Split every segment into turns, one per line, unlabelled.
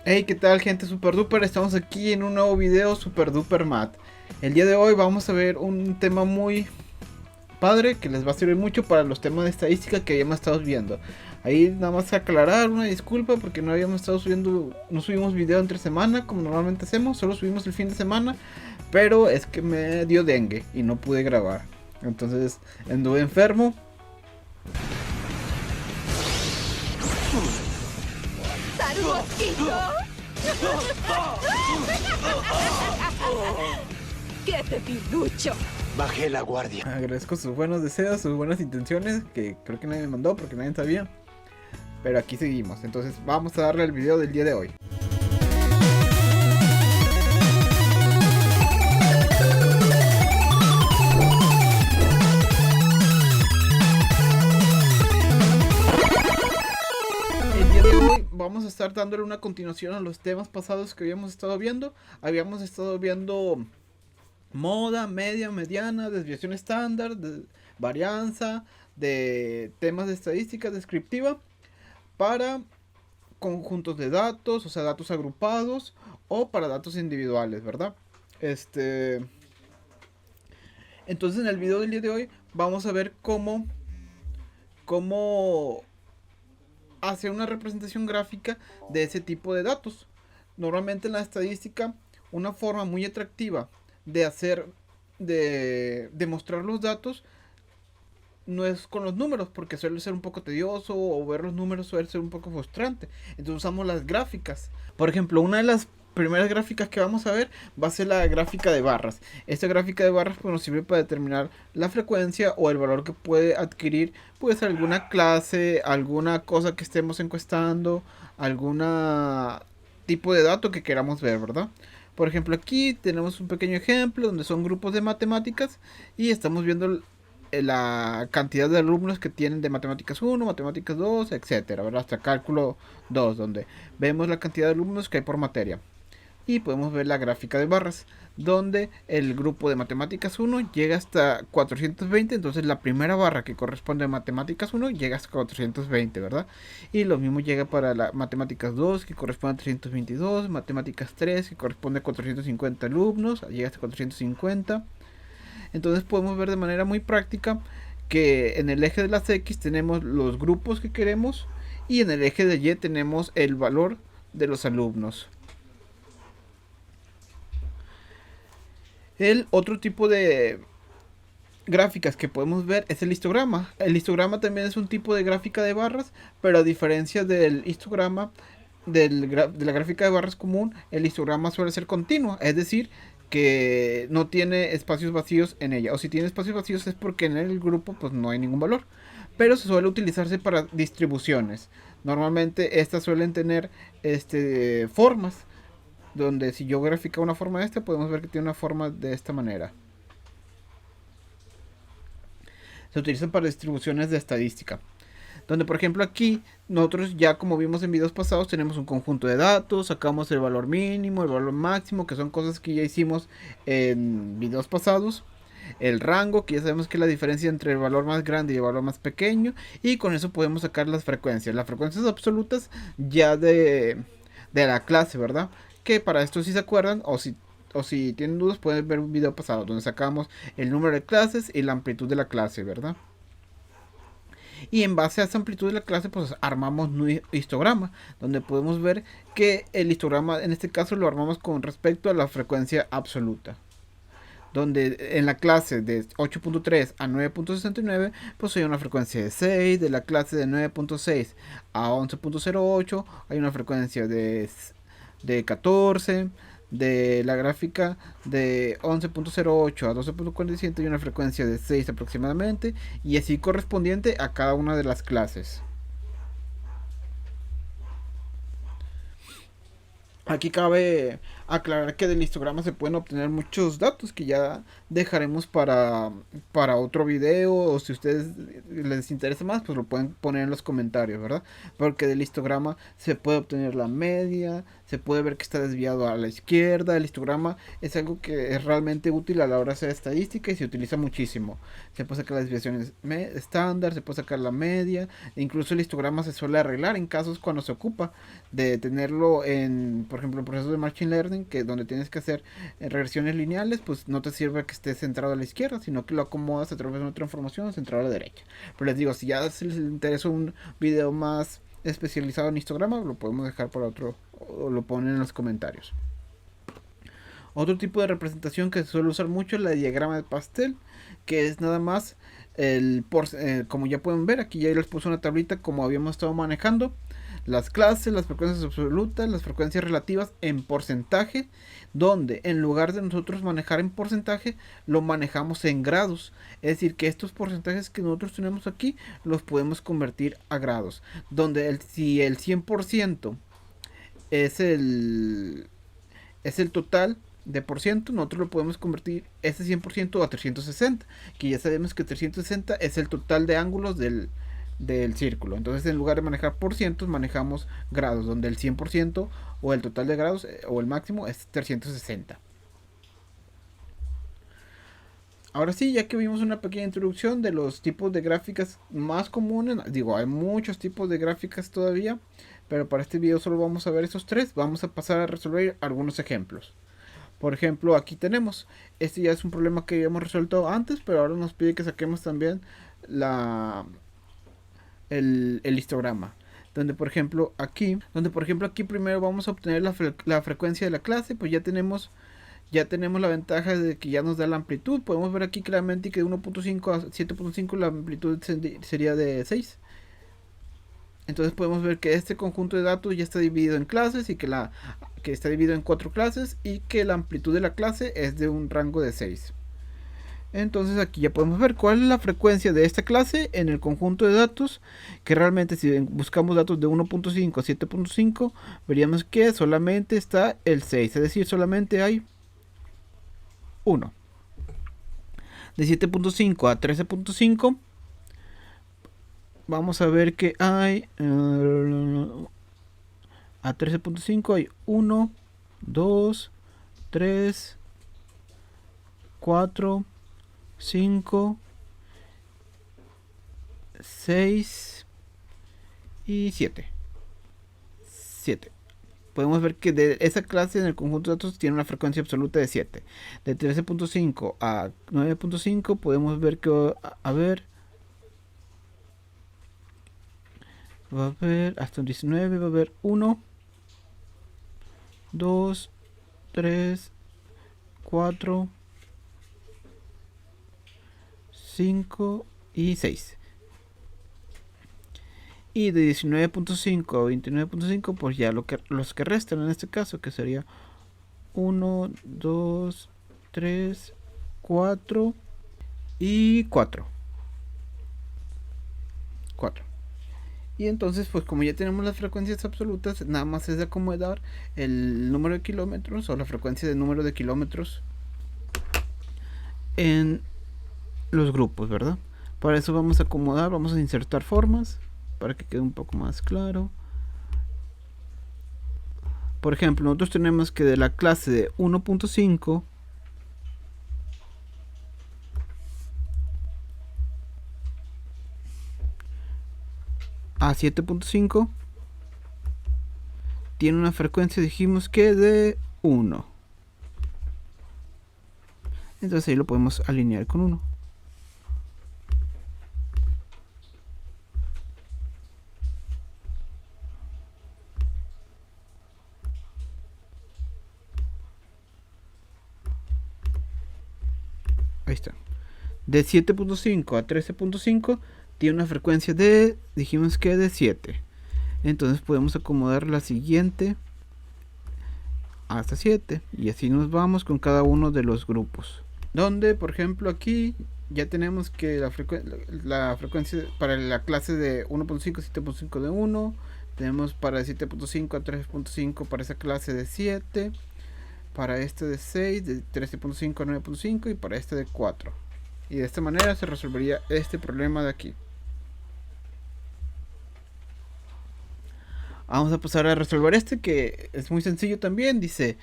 Hey, ¿qué tal, gente super duper? Estamos aquí en un nuevo video super duper mat. El día de hoy vamos a ver un tema muy padre que les va a servir mucho para los temas de estadística que habíamos estado viendo. Ahí nada más aclarar una disculpa porque no habíamos estado subiendo, no subimos video entre semana como normalmente hacemos, solo subimos el fin de semana, pero es que me dio dengue y no pude grabar. Entonces anduve enfermo.
¡Qué debilucho!
Bajé la guardia.
Agradezco sus buenos deseos, sus buenas intenciones, que creo que nadie me mandó porque nadie sabía. Pero aquí seguimos, entonces vamos a darle el video del día de hoy. El día de hoy vamos a estar dándole una continuación a los temas pasados que habíamos estado viendo. Habíamos estado viendo moda, media, mediana, desviación estándar, varianza, de temas de estadística descriptiva para conjuntos de datos, o sea, datos agrupados o para datos individuales, ¿verdad? Entonces en el video del día de hoy vamos a ver cómo hacer una representación gráfica de ese tipo de datos. Normalmente en la estadística, una forma muy atractiva de hacer, de mostrar los datos no es con los números, porque suele ser un poco tedioso, o ver los números suele ser un poco frustrante. Entonces usamos las gráficas. Por ejemplo, una de las primeras gráficas que vamos a ver va a ser la gráfica de barras. Esta gráfica de barras pues, nos sirve para determinar la frecuencia o el valor que puede adquirir pues alguna clase, alguna cosa que estemos encuestando, alguna tipo de dato que queramos ver, ¿verdad? Por ejemplo, aquí tenemos un pequeño ejemplo donde son grupos de matemáticas y estamos viendo la cantidad de alumnos que tienen de matemáticas 1, matemáticas 2, etcétera, ¿verdad? Hasta cálculo 2, donde vemos la cantidad de alumnos que hay por materia. Y podemos ver la gráfica de barras, donde el grupo de matemáticas 1 llega hasta 420, entonces la primera barra que corresponde a matemáticas 1 llega hasta 420, ¿verdad? Y lo mismo llega para la matemáticas 2, que corresponde a 322, matemáticas 3, que corresponde a 450 alumnos, llega hasta 450. Entonces podemos ver de manera muy práctica que en el eje de las X tenemos los grupos que queremos y en el eje de Y tenemos el valor de los alumnos. El otro tipo de gráficas que podemos ver es el histograma. El histograma también es un tipo de gráfica de barras, pero a diferencia del histograma de la gráfica de barras común, el histograma suele ser continuo, es decir, que no tiene espacios vacíos en ella, o si tiene espacios vacíos es porque en el grupo pues no hay ningún valor, pero se suele utilizarse para distribuciones. Normalmente estas suelen tener formas, donde si yo grafico una forma de esta, podemos ver que tiene una forma de esta manera. Se utilizan para distribuciones de estadística. Donde por ejemplo aquí nosotros ya como vimos en videos pasados tenemos un conjunto de datos, sacamos el valor mínimo, el valor máximo, que son cosas que ya hicimos en videos pasados. El rango, que ya sabemos que es la diferencia entre el valor más grande y el valor más pequeño. Y con eso podemos sacar las frecuencias. Las frecuencias absolutas ya de la clase, ¿verdad? Que para esto si se acuerdan o si tienen dudas pueden ver un video pasado donde sacamos el número de clases y la amplitud de la clase, ¿verdad? Y en base a esa amplitud de la clase pues armamos un histograma donde podemos ver que el histograma en este caso lo armamos con respecto a la frecuencia absoluta, donde en la clase de 8.3 a 9.69 pues hay una frecuencia de 6, de la clase de 9.6 a 11.08 hay una frecuencia de 14, de la gráfica de 11.08 a 12.47 hay una frecuencia de 6 aproximadamente, y así correspondiente a cada una de las clases. Aquí cabe aclarar que del histograma se pueden obtener muchos datos que ya dejaremos para otro video, o si a ustedes les interesa más, pues lo pueden poner en los comentarios, ¿verdad? Porque del histograma se puede obtener la media, se puede ver que está desviado a la izquierda. El histograma es algo que es realmente útil a la hora de hacer estadística y se utiliza muchísimo. Se puede sacar las desviaciones estándar, se puede sacar la media, e incluso el histograma se suele arreglar en casos cuando se ocupa de tenerlo en, por ejemplo, en procesos de Machine Learning, que donde tienes que hacer regresiones lineales, pues no te sirve que esté centrado a la izquierda, sino que lo acomodas a través de una transformación centrado a la derecha. Pero les digo, si ya se les interesa un video más especializado en histograma, lo podemos dejar para otro, o lo ponen en los comentarios. Otro tipo de representación que se suele usar mucho es la diagrama de pastel, que es nada más como ya pueden ver, aquí ya les puse una tablita como habíamos estado manejando las clases, las frecuencias absolutas, las frecuencias relativas en porcentaje, donde en lugar de nosotros manejar en porcentaje, lo manejamos en grados. Es decir, que estos porcentajes que nosotros tenemos aquí los podemos convertir a grados, donde si el 100% es el total de por ciento, nosotros lo podemos convertir ese 100% a 360, que ya sabemos que 360 es el total de ángulos del círculo. Entonces, en lugar de manejar por cientos, manejamos grados, donde el 100% o el total de grados o el máximo es 360. Ahora sí, ya que vimos una pequeña introducción de los tipos de gráficas más comunes, digo, hay muchos tipos de gráficas todavía, pero para este video solo vamos a ver esos tres. Vamos a pasar a resolver algunos ejemplos. Por ejemplo, aquí tenemos, este ya es un problema que habíamos resuelto antes, pero ahora nos pide que saquemos también el histograma. Donde por ejemplo aquí primero vamos a obtener la frecuencia de la clase. Pues ya tenemos la ventaja de que ya nos da la amplitud. Podemos ver aquí claramente que de 1.5 a 7.5 la amplitud sería de 6. Entonces podemos ver que este conjunto de datos ya está dividido en clases, y que está dividido en 4 clases, y que la amplitud de la clase es de un rango de 6. Entonces aquí ya podemos ver cuál es la frecuencia de esta clase en el conjunto de datos, que realmente si buscamos datos de 1.5 a 7.5, veríamos que solamente está el 6, es decir, solamente hay 1. De 7.5 a 13.5 vamos a ver que hay a 13.5 hay 1, 2, 3, 4, 5, 6 y 7. Podemos ver que de esa clase en el conjunto de datos tiene una frecuencia absoluta de 7. De 13.5 a 9.5 podemos ver que va a haber hasta un 19, va a haber 1, 2, 3, 4, 5 y 6. Y de 19.5 a 29.5, pues ya los que restan en este caso, que sería 1, 2, 3, 4 y 4. Y entonces, pues como ya tenemos las frecuencias absolutas, nada más es de acomodar el número de kilómetros o la frecuencia de número de kilómetros en los grupos, ¿verdad? Para eso vamos a acomodar, vamos a insertar formas para que quede un poco más claro. Por ejemplo, nosotros tenemos que de la clase de 1.5 a 7.5 tiene una frecuencia, dijimos que de 1. Entonces ahí lo podemos alinear con 1. Ahí está. De 7.5 a 13.5 tiene una frecuencia de, dijimos que de 7. Entonces podemos acomodar la siguiente hasta 7. Y así nos vamos con cada uno de los grupos. Donde, por ejemplo, aquí ya tenemos que la frecuencia para la clase de 1.5 a 7.5 de 1. Tenemos para 7.5 a 3.5 para esa clase de 7. para este de 6, de 13.5 a 9.5 y para este de 4. Y de esta manera se resolvería este problema de aquí. Vamos a pasar a resolver este, que es muy sencillo también. Dice: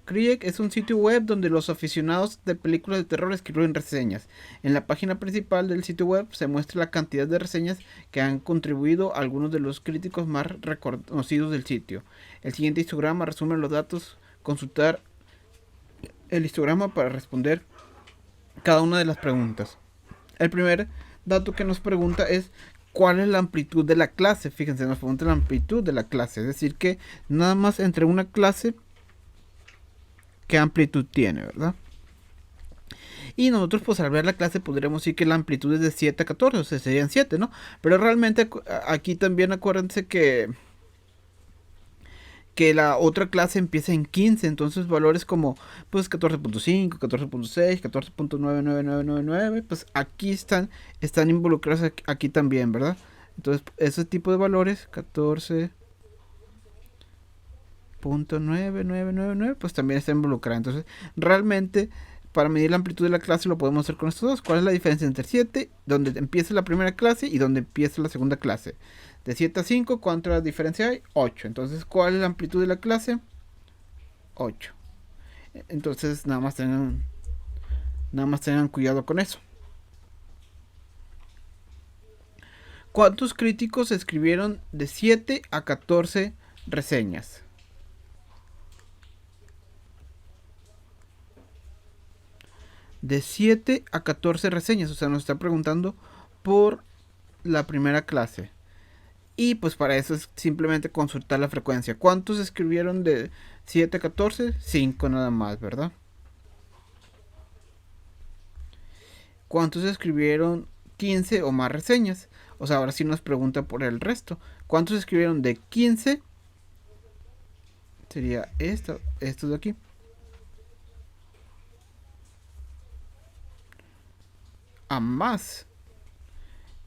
Critic es un sitio web donde los aficionados de películas de terror escriben reseñas. En la página principal del sitio web se muestra la cantidad de reseñas que han contribuido algunos de los críticos más reconocidos del sitio. El siguiente histograma resume los datos. Consultar el histograma para responder cada una de las preguntas. El primer dato que nos pregunta es: ¿cuál es la amplitud de la clase? Fíjense, nos pregunta la amplitud de la clase. Es decir, que nada más entre una clase, ¿qué amplitud tiene, verdad? Y nosotros, pues al ver la clase podríamos decir que la amplitud es de 7 a 14, o sea, serían 7, ¿no? Pero realmente aquí también acuérdense que la otra clase empieza en 15, entonces valores como pues 14.5, 14.6, 14.99999, pues aquí están involucrados aquí también, ¿verdad? Entonces ese tipo de valores, 14.9999, pues también está involucrado. Entonces realmente para medir la amplitud de la clase lo podemos hacer con estos dos. ¿Cuál es la diferencia entre 7, donde empieza la primera clase, y donde empieza la segunda clase? De 7 a 5, ¿cuánta diferencia hay? 8. Entonces, ¿cuál es la amplitud de la clase? 8. Entonces, nada más tengan cuidado con eso. ¿Cuántos críticos escribieron de 7 a 14 reseñas? De 7 a 14 reseñas, o sea, nos está preguntando por la primera clase. Y pues para eso es simplemente consultar la frecuencia. ¿Cuántos escribieron de 7 a 14? 5 nada más, ¿verdad? ¿Cuántos escribieron 15 o más reseñas? O sea, ahora sí nos pregunta por el resto. ¿Cuántos escribieron de 15? Sería esto de aquí. A más.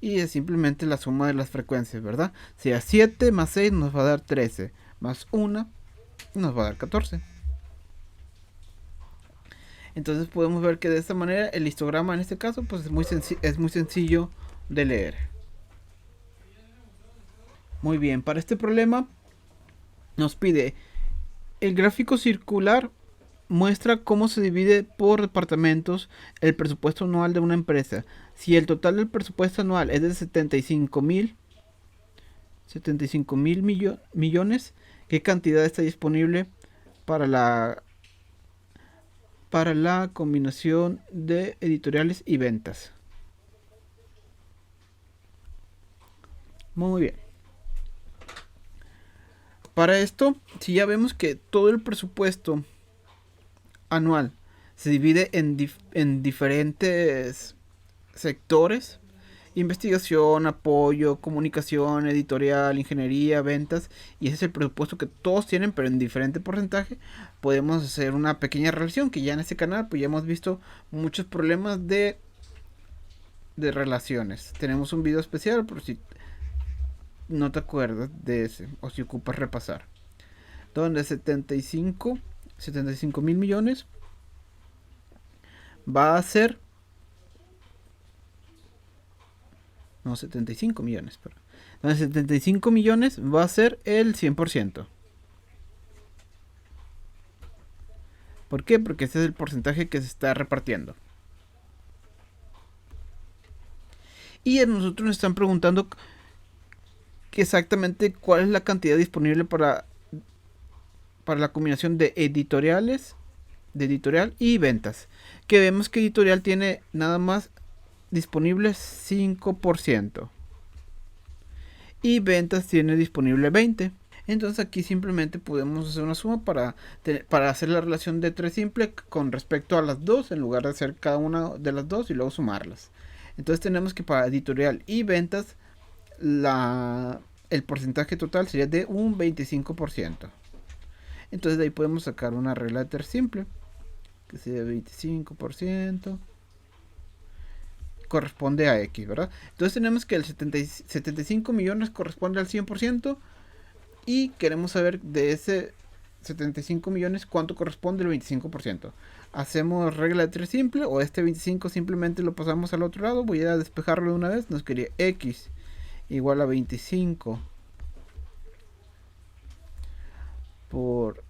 Y es simplemente la suma de las frecuencias, ¿verdad? Si a 7 más 6 nos va a dar 13, más 1 nos va a dar 14. Entonces podemos ver que de esta manera el histograma en este caso pues es muy sencillo de leer. Muy bien, para este problema nos pide: el gráfico circular muestra cómo se divide por departamentos el presupuesto anual de una empresa. Si el total del presupuesto anual es de 75 mil millones, ¿qué cantidad está disponible para la combinación de editoriales y ventas? Muy bien. Para esto, si ya vemos que todo el presupuesto anual se divide en diferentes sectores: investigación, apoyo, comunicación, editorial, ingeniería, ventas, y ese es el presupuesto que todos tienen, pero en diferente porcentaje. Podemos hacer una pequeña relación, que ya en este canal pues ya hemos visto muchos problemas de relaciones. Tenemos un video especial por si no te acuerdas de ese, o si ocupas repasar, donde 75 mil millones va a ser 75 millones, pero entonces 75 millones va a ser el 100%. ¿Por qué? Porque ese es el porcentaje que se está repartiendo. Y a nosotros nos están preguntando que exactamente cuál es la cantidad disponible para la combinación de editorial y ventas. Que vemos que editorial tiene nada más disponible 5% y ventas tiene disponible 20%. Entonces aquí simplemente podemos hacer una suma para hacer la relación de 3 simple con respecto a las dos, en lugar de hacer cada una de las dos y luego sumarlas. Entonces tenemos que para editorial y ventas el porcentaje total sería de un 25%. Entonces de ahí podemos sacar una regla de 3 simple, que sería 25% corresponde a X, ¿verdad? Entonces tenemos que el 75 millones corresponde al 100%, y queremos saber de ese 75 millones, ¿cuánto corresponde el 25%? Hacemos regla de 3 simple, o este 25 simplemente lo pasamos al otro lado. Voy a despejarlo de una vez. Nos quedaría x igual a 25 por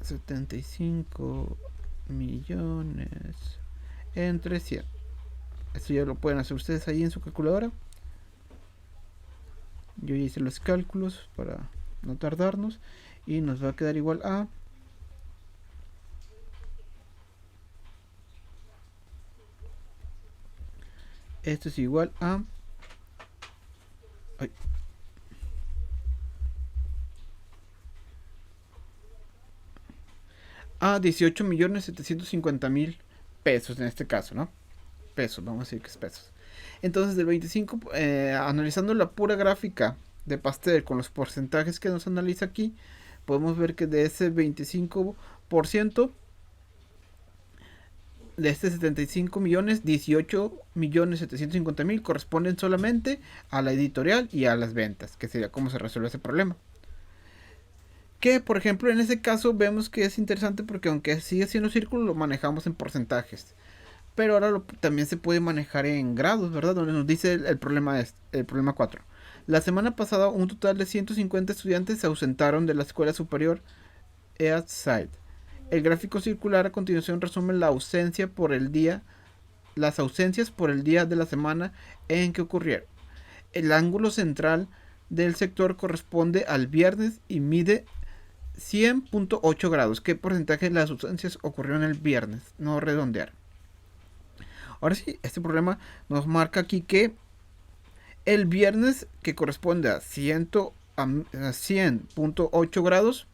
75 millones entre 100. Esto ya lo pueden hacer ustedes ahí en su calculadora. Yo ya hice los cálculos para no tardarnos. Y nos va a quedar igual a... Esto es igual a... Ay. A 18.750.000 pesos en este caso, ¿no? Pesos, vamos a decir que es pesos. Entonces del 25, analizando la pura gráfica de pastel con los porcentajes que nos analiza aquí, podemos ver que de ese 25%, de este 75 millones, 18.750.000 corresponden solamente a la editorial y a las ventas, que sería cómo se resuelve ese problema. Que por ejemplo en ese caso vemos que es interesante porque aunque sigue siendo círculo, lo manejamos en porcentajes. Pero ahora también se puede manejar en grados, ¿verdad? Donde nos dice el problema 4. La semana pasada un total de 150 estudiantes se ausentaron de la escuela superior Eastside. El gráfico circular a continuación resume las ausencias por el día de la semana en que ocurrieron. El ángulo central del sector corresponde al viernes y mide 100.8 grados. ¿Qué porcentaje de las ausencias ocurrió en el viernes? No redondear. Ahora sí, este problema nos marca aquí que el viernes, que corresponde a 100.8 grados,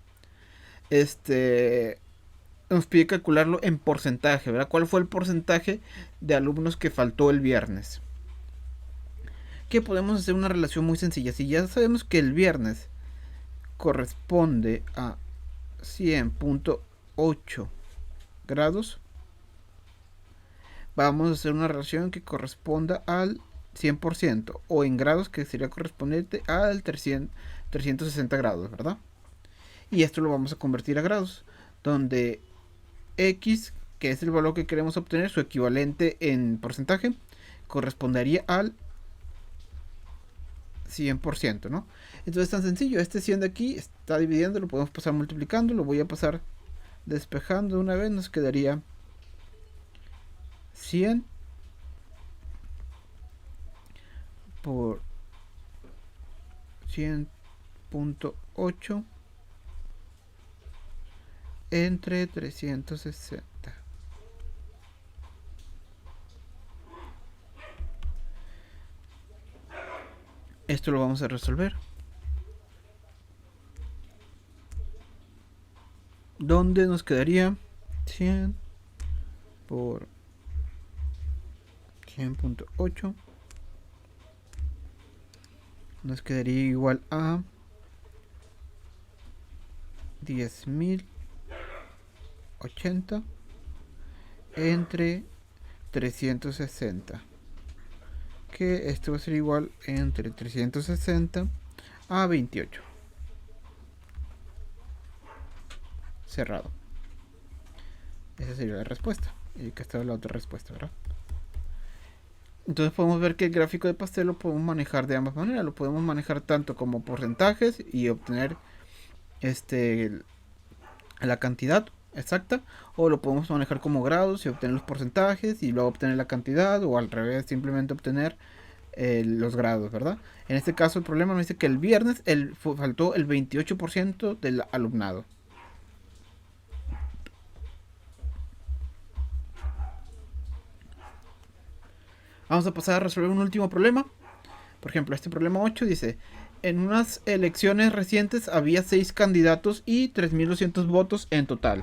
nos pide calcularlo en porcentaje, ¿verdad? ¿Cuál fue el porcentaje de alumnos que faltó el viernes? Que podemos hacer una relación muy sencilla. Si ya sabemos que el viernes corresponde a 100.8 grados, vamos a hacer una relación que corresponda al 100%, o en grados que sería correspondiente al 360 grados, ¿verdad? Y esto lo vamos a convertir a grados, donde x, que es el valor que queremos obtener, su equivalente en porcentaje, correspondería al 100%, ¿no? Entonces es tan sencillo, este 100 de aquí está dividiendo, lo podemos pasar multiplicando, lo voy a pasar despejando de una vez, nos quedaría 100 por 100.8 entre 360. Esto lo vamos a resolver. ¿Dónde nos quedaría? 100 por 100.8 nos quedaría igual a 10.080 entre 360, que esto va a ser igual entre 360 a 28. Cerrado. Esa sería la respuesta. Y acá está la otra respuesta, ¿verdad? Entonces podemos ver que el gráfico de pastel lo podemos manejar de ambas maneras. Lo podemos manejar tanto como porcentajes y obtener la cantidad exacta, o lo podemos manejar como grados y obtener los porcentajes y luego obtener la cantidad, o al revés, simplemente obtener los grados, ¿verdad? En este caso el problema nos dice que el viernes faltó el 28% del alumnado. Vamos a pasar a resolver un último problema. Por ejemplo, este problema 8 dice: en unas elecciones recientes había 6 candidatos y 3.200 votos en total.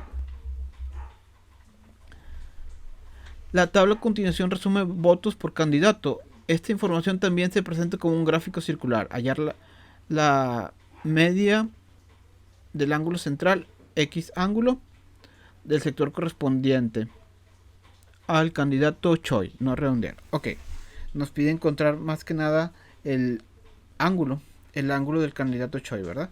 La tabla a continuación resume votos por candidato. Esta información también se presenta como un gráfico circular. Hallar la media del ángulo central, X ángulo, del sector correspondiente al candidato Choi, no redondear. Ok, nos pide encontrar más que nada el ángulo del candidato Choi, ¿verdad?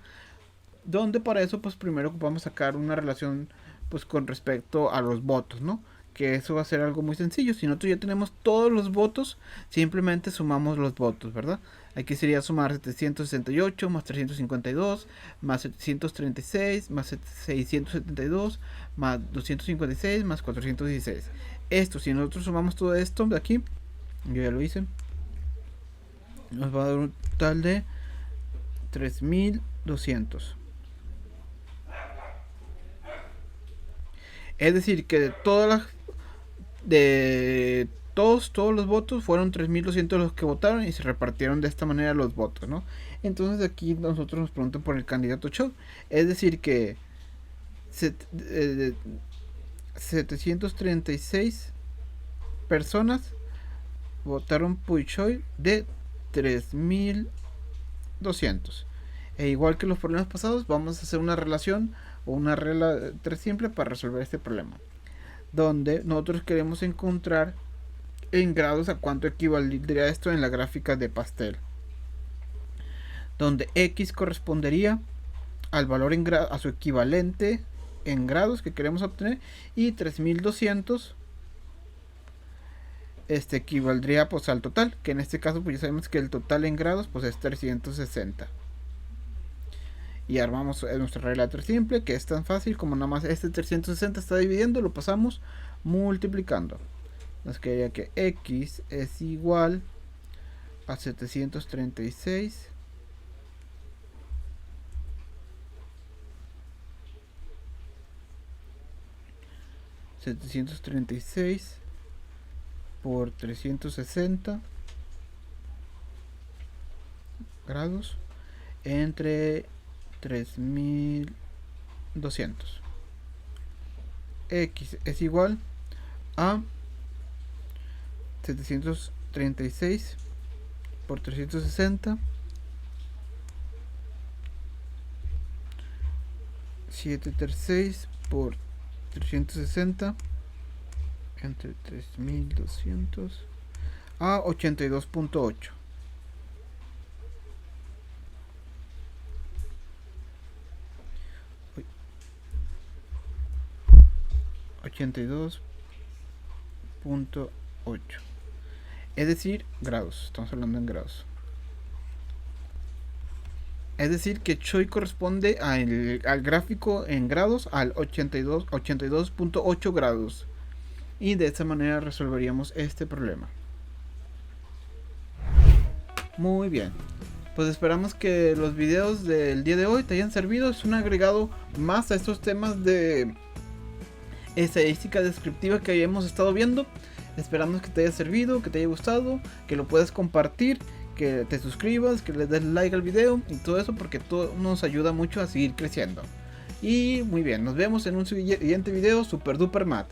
donde para eso pues primero vamos a sacar una relación pues con respecto a los votos, ¿no? Que eso va a ser algo muy sencillo. Si nosotros ya tenemos todos los votos, simplemente sumamos los votos, ¿verdad? Aquí sería sumar 768 más 352 más 736 más 672 más 256 más 416. Esto, si nosotros sumamos todo esto de aquí, yo ya lo hice, nos va a dar un total de 3200. Es decir, que de todos los votos fueron 3200 los que votaron y se repartieron de esta manera los votos, ¿no? Entonces aquí nosotros nos preguntan por el candidato Choi. Es decir que 736 personas votaron por Choi de 3200. E igual que los problemas pasados, vamos a hacer una relación o una regla 3 simple para resolver este problema, donde nosotros queremos encontrar en grados a cuánto equivaldría esto en la gráfica de pastel, donde x correspondería al valor en grado, a su equivalente en grados que queremos obtener, y 3200 equivaldría pues al total, que en este caso pues ya sabemos que el total en grados pues es 360. Y armamos nuestra regla 3 simple, que es tan fácil como nada más este 360 está dividiendo, lo pasamos multiplicando. Nos quedaría que x es igual a 736 por 360 grados entre 3200. X es igual a 736 por 360, 736 por 360 entre 3200 a 82.8. 82.8, es decir, grados, estamos hablando en grados. Es decir, que Choi corresponde al gráfico en grados al 82.8 grados. Y de esta manera resolveríamos este problema. Muy bien. Pues esperamos que los videos del día de hoy te hayan servido. Es un agregado más a estos temas de estadística descriptiva que hemos estado viendo. Esperamos que te haya servido, que te haya gustado, que lo puedas compartir, que te suscribas, que le des like al video y todo eso, porque todo nos ayuda mucho a seguir creciendo. Y muy bien, nos vemos en un siguiente video super duper mat.